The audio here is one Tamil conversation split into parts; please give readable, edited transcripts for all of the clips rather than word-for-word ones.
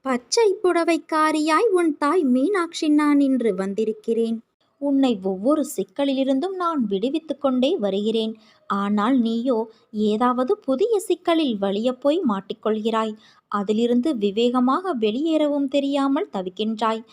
பச்சை புடவைக்காரியாய் உன் தாய் மீனாட்சி நான் இன்று வந்திருக்கிறேன். உன்னை ஒவ்வொரு சிக்கலிலிருந்தும் நான் விடுவித்துக் கொண்டே வருகிறேன். ஆனால் நீயோ ஏதாவது புதிய சிக்கலில் வலியப் போய் மாட்டிக்கொள்கிறாய். அதிலிருந்து விவேகமாக வெளியேறவும் தெரியாமல் தவிக்கின்றாய்.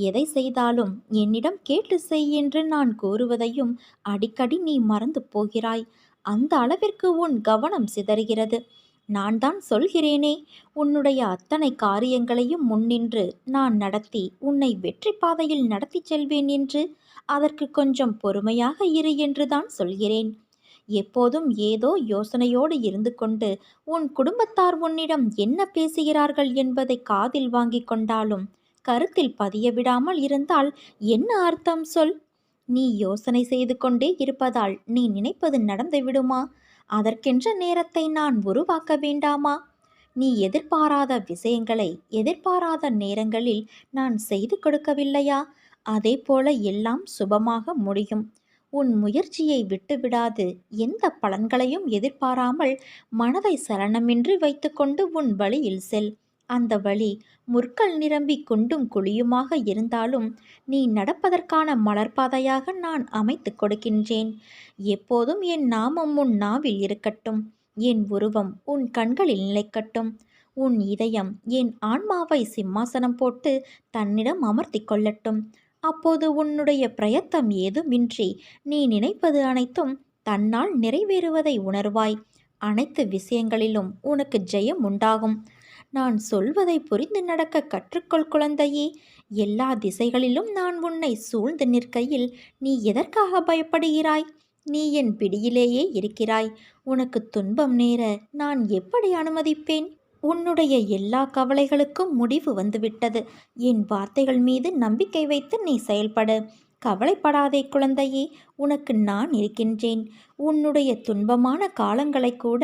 எதை செய்தாலும் என்னிடம் கேட்டு செய் என்று நான் கூறுவதையும் அடிக்கடி நீ மறந்து போகிறாய். அந்த அளவிற்கு உன் கவனம் சிதறுகிறது. நான் தான் சொல்கிறேனே, உன்னுடைய அத்தனை காரியங்களையும் முன்னின்று நான் நடத்தி உன்னை வெற்றி பாதையில் நடத்திச் செல்வேன் என்று. அதற்கு கொஞ்சம் பொறுமையாக இரு என்றுதான் சொல்கிறேன். எப்போதும் ஏதோ யோசனையோடு இருந்து கொண்டு உன் குடும்பத்தார் உன்னிடம் என்ன பேசுகிறார்கள் என்பதை காதில் வாங்கிக் கொண்டாலும் கருத்தில் பதிய விடாமல் இருந்தால் என்ன அர்த்தம் சொல்? நீ யோசனை செய்து கொண்டே இருப்பதால் நீ நினைப்பது நடந்து விடுமா? அதற்கென்ற நேரத்தை நான் உருவாக்க வேண்டாமா? நீ எதிர்பாராத விஷயங்களை எதிர்பாராத நேரங்களில் நான் செய்து கொடுக்கவில்லையா? அதே போல எல்லாம் சுபமாக முடியும். உன் முயற்சியை விட்டுவிடாது எந்த பலன்களையும் எதிர்பாராமல் மனதை சலனமின்றி வைத்துக்கொண்டு உன் வழியில் செல். அந்த வழி முற்கள் நிரம்பி குண்டும் குழியுமாக இருந்தாலும் நீ நடப்பதற்கான மலர்பாதையாக நான் அமைத்து கொடுக்கின்றேன். எப்போதும் என் நாமம் உன் நாவில் இருக்கட்டும். என் உருவம் உன் கண்களில் நிலைக்கட்டும். உன் இதயம் என் ஆன்மாவை சிம்மாசனம் போட்டு தன்னிடம் அமர்த்தி கொள்ளட்டும். அப்போது உன்னுடைய பிரயத்தம் ஏதுமின்றி நீ நினைப்பது அனைத்தும் தன்னால் நிறைவேறுவதை உணர்வாய். அனைத்து விஷயங்களிலும் உனக்கு ஜெயம் உண்டாகும். நான் சொல்வதை புரிந்து நடக்க கற்றுக்கொள் குழந்தையே. எல்லா திசைகளிலும் நான் உன்னை சூழ்ந்து நிற்கையில் நீ எதற்காக பயப்படுகிறாய்? நீ என் பிடியிலேயே இருக்கிறாய். உனக்கு துன்பம் நேர நான் எப்படி அனுமதிப்பேன்? உன்னுடைய எல்லா கவலைகளுக்கும் முடிவு வந்துவிட்டது. என் வார்த்தைகள் மீது நம்பிக்கை வைத்து நீ செயல்படு. கவலைப்படாதே குழந்தையே, உனக்கு நான் இருக்கின்றேன். உன்னுடைய துன்பமான காலங்களை கூட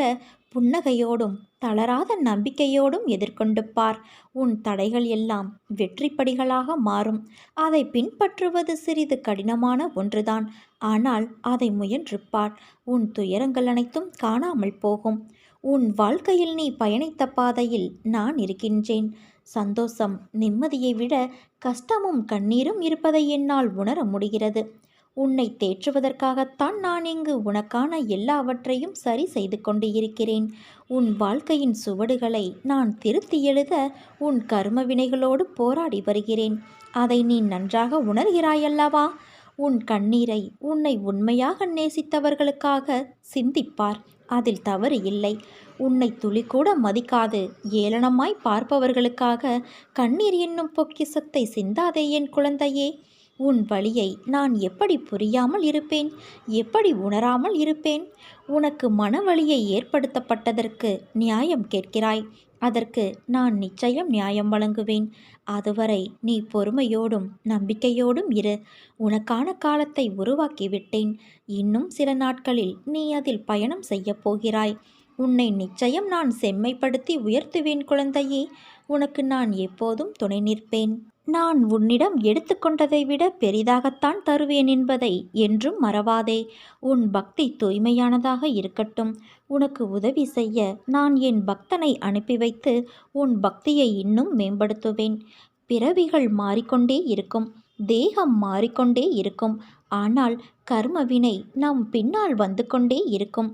புன்னகையோடும் தளராத நம்பிக்கையோடும் எதிர்கொண்டு பார். உன் தடைகள் எல்லாம் வெற்றிப்படிகளாக மாறும். அதை பின்பற்றுவது சிறிது கடினமான ஒன்றுதான். ஆனால் அதை முயன்று பார். உன் துயரங்கள் அனைத்தும் காணாமல் போகும். உன் வாழ்க்கையில் நீ பயணித்த பாதையில் நான் இருக்கின்றேன். சந்தோஷம் நிம்மதியை விட கஷ்டமும் கண்ணீரும் இருப்பதை என்னால் உணர முடிகிறது. உன்னை தேற்றுவதற்காகத்தான் நான் இங்கு உனக்கான எல்லாவற்றையும் சரி செய்து கொண்டு இருக்கிறேன். உன் வாழ்க்கையின் சுவடுகளை நான் திருத்தி எழுத உன் கர்ம வினைகளோடு போராடி வருகிறேன். அதை நீ நன்றாக உணர்கிறாயல்லவா? உன் கண்ணீரை உன்னை உண்மையாக நேசித்தவர்களுக்காக சிந்திப்பார். அதில் தவறு இல்லை. உன்னை துளிக்கூட மதிக்காது ஏளனமாய் பார்ப்பவர்களுக்காக கண்ணீர் என்னும் பொக்கிஷத்தை சிந்தாதே என் குழந்தையே. உன் வழியை நான் எப்படி புரியாமல் இருப்பேன்? எப்படி உணராமல் இருப்பேன்? உனக்கு மனவலியை ஏற்படுத்தப்பட்டதற்கு நியாயம் கேட்கிறாய். அதற்கு நான் நிச்சயம் நியாயம் வழங்குவேன். அதுவரை நீ பொறுமையோடும் நம்பிக்கையோடும் இரு. உனக்கான காலத்தை உருவாக்கிவிட்டேன். இன்னும் சில நாட்களில் நீ அதில் பயணம் செய்யப் போகிறாய். உன்னை நிச்சயம் நான் செம்மைப்படுத்தி உயர்த்துவேன் குழந்தையே. உனக்கு நான் எப்போதும் துணை நிற்பேன். நான் உன்னிடம் எடுத்துக்கொண்டதை விட பெரிதாகத்தான் தருவேன் என்பதை என்றும் மறவாதே. உன் பக்தி தூய்மையானதாக இருக்கட்டும். உனக்கு உதவி செய்ய நான் என் பக்தனை அனுப்பி வைத்து உன் பக்தியை இன்னும் மேம்படுத்துவேன். பிறவிகள் மாறிக்கொண்டே இருக்கும். தேகம் மாறிக்கொண்டே இருக்கும். ஆனால் கர்மவினை நம் பின்னால் வந்து கொண்டே இருக்கும்.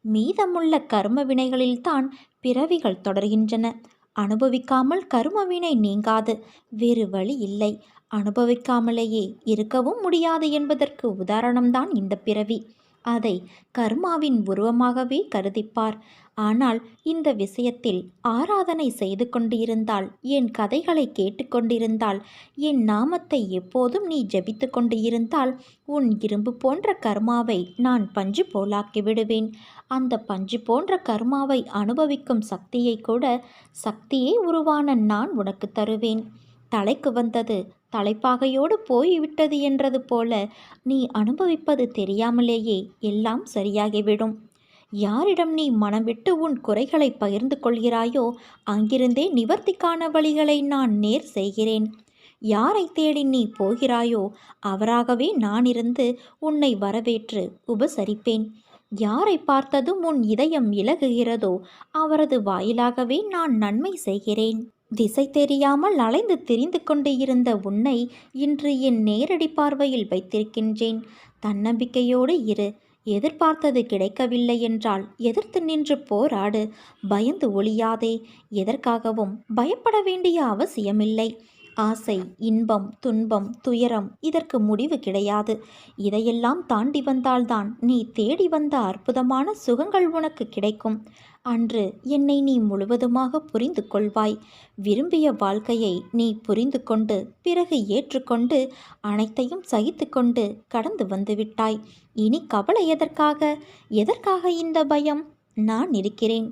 மீதமுள்ள கர்ம வினைகளில்தான் பிறவிகள் தொடர்கின்றன. அனுபவிக்காமல் கர்மவினை நீங்காது. வேறு வழி இல்லை. அனுபவிக்காமலேயே இருக்கவும் முடியாது என்பதற்கு உதாரணம்தான் இந்த பிறவி. அதை கர்மாவின் உருவமாகவே கருதிப்பார். ஆனால் இந்த விஷயத்தில் ஆராதனை செய்து கொண்டிருந்தால், என் கதைகளை கேட்டுக்கொண்டிருந்தால், என் நாமத்தை எப்போதும் நீ ஜபித்து கொண்டு இருந்தால், உன் இரும்பு போன்ற கர்மாவை நான் பஞ்சு போலாக்கி விடுவேன். அந்த பஞ்சு போன்ற கர்மாவை அனுபவிக்கும் சக்தியை கூட சக்தியே உருவான நான் உனக்கு தருவேன். தலைக்கு வந்தது தலைப்பாகையோடு போய்விட்டது என்றது போல நீ அனுபவிப்பது தெரியாமலேயே எல்லாம் சரியாகிவிடும். யாரிடம் நீ மனம் விட்டு உன் குறைகளை பகிர்ந்து கொள்கிறாயோ அங்கிருந்தே நிவர்த்திக்கான வழிகளை நான் நேர் செய்கிறேன். யாரை தேடி நீ போகிறாயோ அவராகவே நான் இருந்து உன்னை வரவேற்று உபசரிப்பேன். யாரை பார்த்ததும் உன் இதயம் இலகுகிறதோ அவரது வாயிலாகவே நான் நன்மை செய்கிறேன். திசை தெரியாமல் அலைந்து திரிந்து கொண்டு இருந்த உன்னை இன்று என் நேரடி பார்வையில் வைத்திருக்கின்றேன். தன்னம்பிக்கையோடு இரு. எதிர்பார்த்தது கிடைக்கவில்லை என்றால் எதிர்த்து நின்று போராடு. பயந்து ஒளியாதே. எதற்காகவும் பயப்பட வேண்டிய அவசியமில்லை. ஆசை, இன்பம், துன்பம், துயரம் இதற்கு முடிவு கிடையாது. இதையெல்லாம் தாண்டி வந்தால்தான் நீ தேடி வந்த அற்புதமான சுகங்கள் உனக்கு கிடைக்கும். அன்று என்னை நீ முழுவதுமாக புரிந்து கொள்வாய். விரும்பிய வாழ்க்கையை நீ புரிந்து கொண்டு பிறகு ஏற்றுக்கொண்டு அனைத்தையும் சகித்து கொண்டு கடந்து வந்துவிட்டாய். இனி கவலை எதற்காக? எதற்காக இந்த பயம்? நான் இருக்கிறேன்.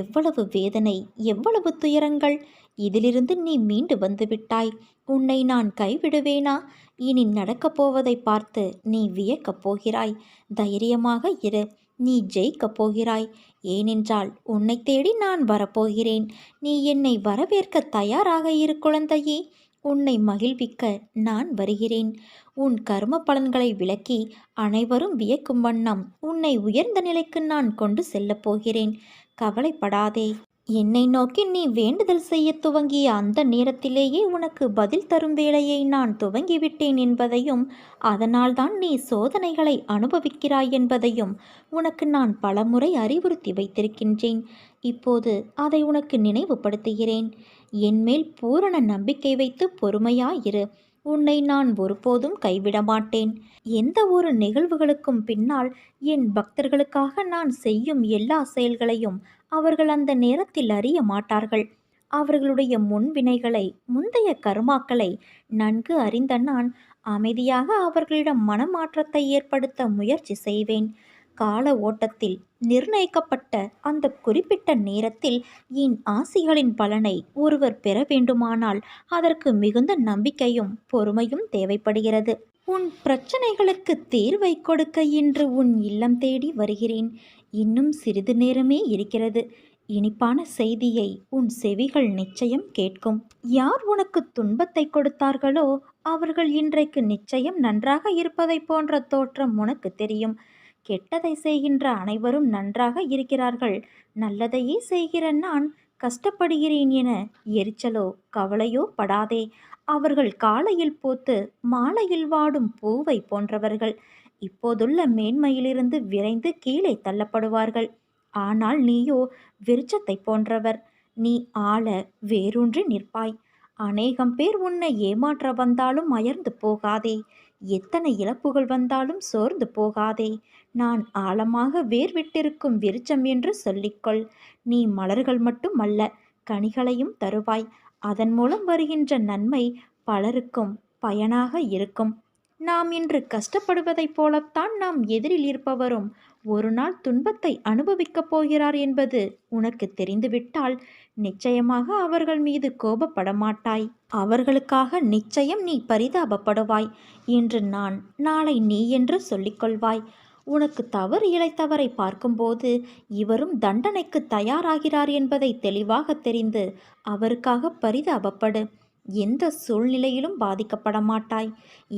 எவ்வளவு வேதனை, எவ்வளவு துயரங்கள்! இதிலிருந்து நீ மீண்டு வந்துவிட்டாய். உன்னை நான் கைவிடுவேனா? இனி நடக்கப் போவதை பார்த்து நீ வியக்கப் போகிறாய். தைரியமாக இரு. நீ ஜெயிக்கப் போகிறாய். ஏனென்றால் உன்னை தேடி நான் வரப்போகிறேன். நீ என்னை வரவேற்க தயாராக இரு குழந்தையே. உன்னை மகிழ்விக்க நான் வருகிறேன். உன் கர்ம பலன்களை விளக்கி அனைவரும் வியக்கும் வண்ணம் உன்னை உயர்ந்த நிலைக்கு நான் கொண்டு செல்லப் போகிறேன். கவலைப்படாதே. என்னை நோக்கி நீ வேண்டுதல் செய்ய துவங்கிய அந்த நேரத்திலேயே உனக்கு பதில் தரும் வேலையை நான் துவங்கிவிட்டேன் என்பதையும், அதனால்தான் நீ சோதனைகளை அனுபவிக்கிறாய் என்பதையும் உனக்கு நான் பலமுறை அறிவுறுத்தி வைத்திருக்கின்றேன். இப்போது அதை உனக்கு நினைவுபடுத்துகிறேன். என்மேல் பூரண நம்பிக்கை வைத்து பொறுமையாயிரு. உன்னை நான் ஒருபோதும் கைவிட மாட்டேன். எந்த ஒரு நிகழ்வுகளுக்கும் பின்னால் என் பக்தர்களுக்காக நான் செய்யும் எல்லா செயல்களையும் அவர்கள் அந்த நேரத்தில் அறிய மாட்டார்கள். அவர்களுடைய முன்வினைகளை, முந்தைய கர்மாக்களை நன்கு அறிந்த நான் அமைதியாக அவர்களிடம் மனமாற்றத்தை ஏற்படுத்த முயற்சி செய்வேன். கால ஓட்டத்தில் நிர்ணயிக்கப்பட்ட அந்த குறிப்பிட்ட நேரத்தில் என் ஆசிகளின் பலனை ஒருவர் பெற வேண்டுமானால் அதற்கு மிகுந்த நம்பிக்கையும் பொறுமையும் தேவைப்படுகிறது. உன் பிரச்சனைகளுக்கு தீர்வை கொடுக்க இன்று உன் இல்லம் தேடி வருகிறேன். இன்னும் சிறிது நேரமே இருக்கிறது. இனிப்பான செய்தியை உன் செவிகள் நிச்சயம் கேட்கும். யார் உனக்கு துன்பத்தை கொடுத்தார்களோ அவர்கள் இன்றைக்கு நிச்சயம் நன்றாக இருப்பதை போன்ற தோற்றம் உனக்கு தெரியும். கெட்டதை செய்கின்ற அனைவரும் நன்றாக இருக்கிறார்கள். நல்லதையே செய்கிற நான் கஷ்டப்படுகிறேன் என எரிச்சலோ கவலையோ படாதே. அவர்கள் காலையில் பூத்து மாலையில் வாடும் பூவை போன்றவர்கள். இப்போதுள்ள மேன்மையிலிருந்து விரைந்து கீழே தள்ளப்படுவார்கள். ஆனால் நீயோ விருட்சத்தை போன்றவர். நீ ஆழ வேரூன்றி நிற்பாய். அநேகம் பேர் உன்னை ஏமாற்ற வந்தாலும் அயர்ந்து போகாதே. எத்தனை இழப்புகள் வந்தாலும் சோர்ந்து போகாதே. நான் ஆழமாக வேர் விட்டிருக்கும் விருட்சம் என்று சொல்லிக்கொள். நீ மலர்கள் மட்டும் அல்ல, கனிகளையும் தருவாய். அதன் மூலம் வருகின்ற நன்மை பலருக்கும் பயனாக இருக்கும். நாம் இன்று கஷ்டப்படுவதைப் போலத்தான் நாம் எதிரில் இருப்பவரும் ஒரு நாள் துன்பத்தை அனுபவிக்கப் போகிறார் என்பது உனக்கு தெரிந்துவிட்டால் நிச்சயமாக அவர்கள் மீது கோபப்பட மாட்டாய். அவர்களுக்காக நிச்சயம் நீ பரிதாபப்படுவாய். இன்று நான், நாளை நீ என்று சொல்லிக்கொள்வாய். உனக்கு தவறு இழைத்தவரை பார்க்கும்போது இவரும் தண்டனைக்கு தயாராகிறார் என்பதை தெளிவாக தெரிந்து அவருக்காக பரிதாபப்படு. எந்த சூழ்நிலையிலும் பாதிக்கப்பட மாட்டாய்.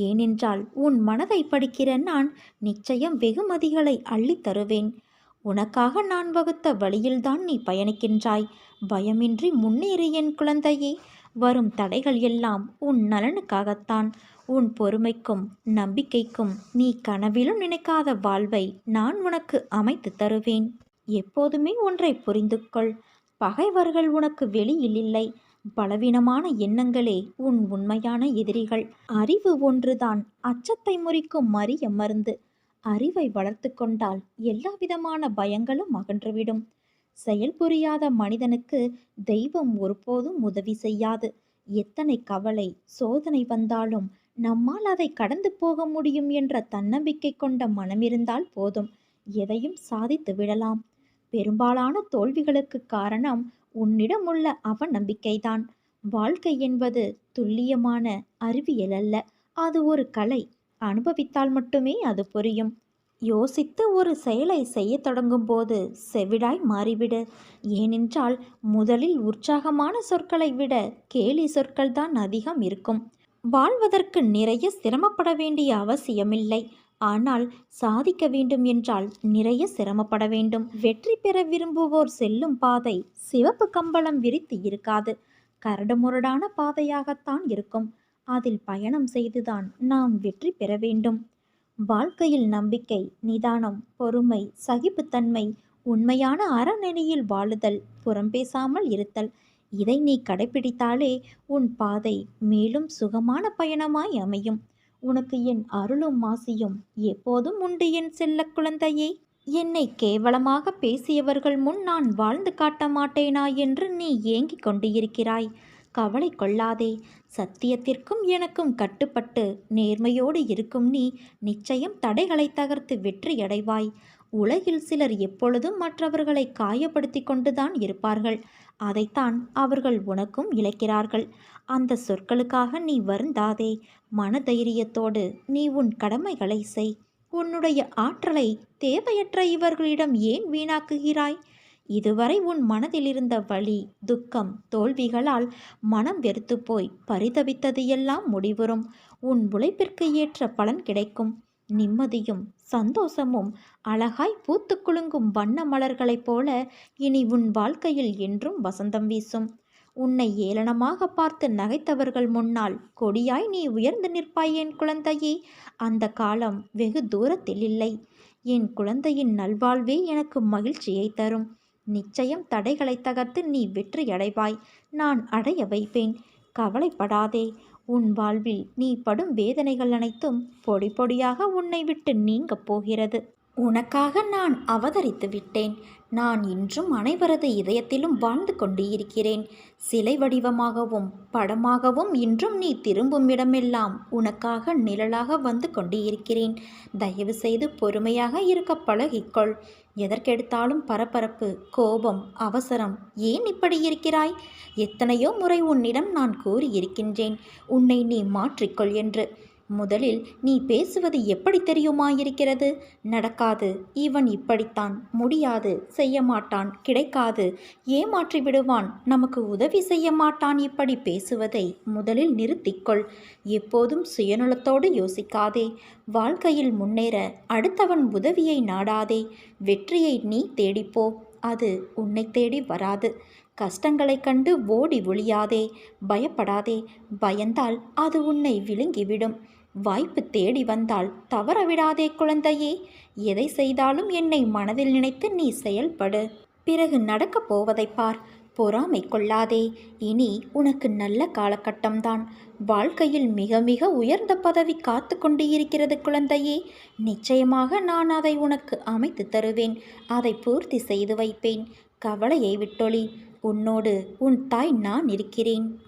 ஏனென்றால் உன் மனதை படிக்கிற நான் நிச்சயம் வெகுமதிகளை அள்ளித் தருவேன். உனக்காக நான் வகுத்த வழியில்தான் நீ பயணிக்கின்றாய். பயமின்றி முன்னேறு என் குழந்தையே. வரும் தடைகள் எல்லாம் உன் நலனுக்காகத்தான். உன் பொறுமைக்கும் நம்பிக்கைக்கும் நீ கனவிலும் நினைக்காத வாழ்வை நான் உனக்கு அமைத்து தருவேன். எப்போதுமே ஒன்றை புரிந்து கொள். பகைவர்கள் உனக்கு வெளியில் இல்லை. பலவீனமான எண்ணங்களே உன் உண்மையான எதிரிகள். அறிவு ஒன்றுதான் அச்சத்தை முறிக்கும் அரிய மருந்து. அறிவை வளர்த்து கொண்டால் எல்லா விதமான பயங்களும் அகன்றுவிடும். செயல் புரியாத மனிதனுக்கு தெய்வம் ஒருபோதும் உதவி செய்யாது. எத்தனை கவலை, சோதனை வந்தாலும் நம்மால் அதை கடந்து போக முடியும் என்ற தன்னம்பிக்கை கொண்ட மனமிருந்தால் போதும், எதையும் சாதித்து விடலாம். பெரும்பாலான தோல்விகளுக்கு காரணம் உன்னிடம் உள்ள அவநம்பிக்கைதான். வாழ்க்கை என்பது துல்லியமான அறிவியல் அல்ல, அது ஒரு கலை. அனுபவித்தால் மட்டுமே அது புரியும். யோசித்து ஒரு செயலை செய்ய தொடங்கும் போது செவிடாய் மாறிவிடு. ஏனென்றால் முதலில் உற்சாகமான சொற்களை விட கேலி சொற்கள் தான் அதிகம் இருக்கும். வாழ்வதற்கு நிறைய சிரமப்பட வேண்டிய அவசியமில்லை. ஆனால் சாதிக்க வேண்டும் என்றால் நிறைய சிரமப்பட வேண்டும். வெற்றி பெற விரும்புவோர் செல்லும் பாதை சிவப்பு கம்பளம் விரித்து இருக்காது. கரடுமுரடான பாதையாகத்தான் இருக்கும். அதில் பயணம் செய்துதான் நாம் வெற்றி பெற வேண்டும். வாழ்க்கையில் நம்பிக்கை, நிதானம், பொறுமை, சகிப்புத்தன்மை, உண்மையான அறநெறியில் வாழுதல், புறம் பேசாமல் இருத்தல், இதை நீ கடைப்பிடித்தாலே உன் பாதை மேலும் சுகமான பயணமாய் அமையும். உனக்கு என் அருளும் ஆசியும் எப்போதும் உண்டு என் செல்ல குழந்தையே. என்னை கேவலமாக பேசியவர்கள் முன் நான் வாழ்ந்து காட்ட மாட்டேனா என்று நீ ஏங்கிக் கொண்டு இருக்கிறாய். கவலை கொள்ளாதே. சத்தியத்திற்கும் எனக்கும் கட்டுப்பட்டு நேர்மையோடு இருக்கும் நீ நிச்சயம் தடைகளை தகர்த்து வெற்றியடைவாய். உலகில் சிலர் எப்பொழுதும் மற்றவர்களை காயப்படுத்தி கொண்டுதான் இருப்பார்கள். அதைத்தான் அவர்கள் உனக்கும் இழைக்கிறார்கள். அந்த சொற்களுக்காக நீ வருந்தாதே. மனதைரியத்தோடு நீ உன் கடமைகளை செய். உன்னுடைய ஆற்றலை தேவையற்ற இவர்களிடம் ஏன் வீணாக்குகிறாய்? இதுவரை உன் மனதில் இருந்த வலி, துக்கம், தோல்விகளால் மனம் வெறுத்து போய் பரிதவித்தது எல்லாம் முடிவுறும். உன் உழைப்பிற்கு ஏற்ற பலன் கிடைக்கும். நிம்மதியும் சந்தோஷமும் அழகாய் பூத்து குலுங்கும் வண்ண மலர்களைப் போல இனி உன் வாழ்க்கையில் என்றும் வசந்தம் வீசும். உன்னை ஏளனமாக பார்த்து நகைத்தவர்கள் முன்னால் கொடியாய் நீ உயர்ந்து நிற்பாய் என் குழந்தையே. அந்த காலம் வெகு தூரத்தில் இல்லை. என் குழந்தையின் நல்வாழ்வே எனக்கு மகிழ்ச்சியை தரும். நிச்சயம் தடைகளை தகர்த்து நீ வெற்றியடைவாய். நான் அடைய வைப்பேன். கவலைப்படாதே. உன் வாழ்வில் நீ படும் வேதனைகள் அனைத்தும் பொடி பொடியாக உன்னை விட்டு நீங்கப் போகிறது. உனக்காக நான் அவதரித்து விட்டேன். நான் இன்றும் அனைவரது இதயத்திலும் வாழ்ந்து கொண்டு இருக்கிறேன். சிலை வடிவமாகவும் படமாகவும் இன்றும் நீ திரும்பும் இடமெல்லாம் உனக்காக நிழலாக வந்து கொண்டு இருக்கிறேன். தயவு செய்து பொறுமையாக இருக்க பழகிக்கொள். எதற்கெடுத்தாலும் பரபரப்பு, கோபம், அவசரம், ஏன் இப்படி இருக்கிறாய்? எத்தனையோ முறை உன்னிடம் நான் கூறியிருக்கின்றேன், உன்னை நீ மாற்றிக்கொள் என்று. முதலில் நீ பேசுவது எப்படி தெரியுமாயிருக்கிறது? நடக்காது, இவன் இப்படித்தான், முடியாது, செய்ய மாட்டான், கிடைக்காது, ஏமாற்றி விடுவான், நமக்கு உதவி செய்ய மாட்டான், இப்படி பேசுவதை முதலில் நிறுத்திக்கொள். எப்போதும் சுயநலத்தோடு யோசிக்காதே. வாழ்க்கையில் முன்னேற அடுத்தவன் உதவியை நாடாதே. வெற்றியை நீ தேடிப்போ, அது உன்னை தேடி வராது. கஷ்டங்களைக் கண்டு ஓடி ஒளியாதே. பயப்படாதே. பயந்தால் அது உன்னை விழுங்கிவிடும். வாய்ப்பு தேடி வந்தால் தவற விடாதே குழந்தையே. எதை செய்தாலும் என்னை மனதில் நினைத்து நீ செயல்படு. பிறகு நடக்கப் போவதை பார். பொறாமை கொள்ளாதே. இனி உனக்கு நல்ல காலகட்டம்தான். வாழ்க்கையில் மிக மிக உயர்ந்த பதவி காத்து கொண்டு இருக்கிறது குழந்தையே. நிச்சயமாக நான் அதை உனக்கு அமைத்து தருவேன். அதை பூர்த்தி செய்து வைப்பேன். கவலையை விட்டொழி. உன்னோடு உன் தாய் நான் இருக்கிறேன்.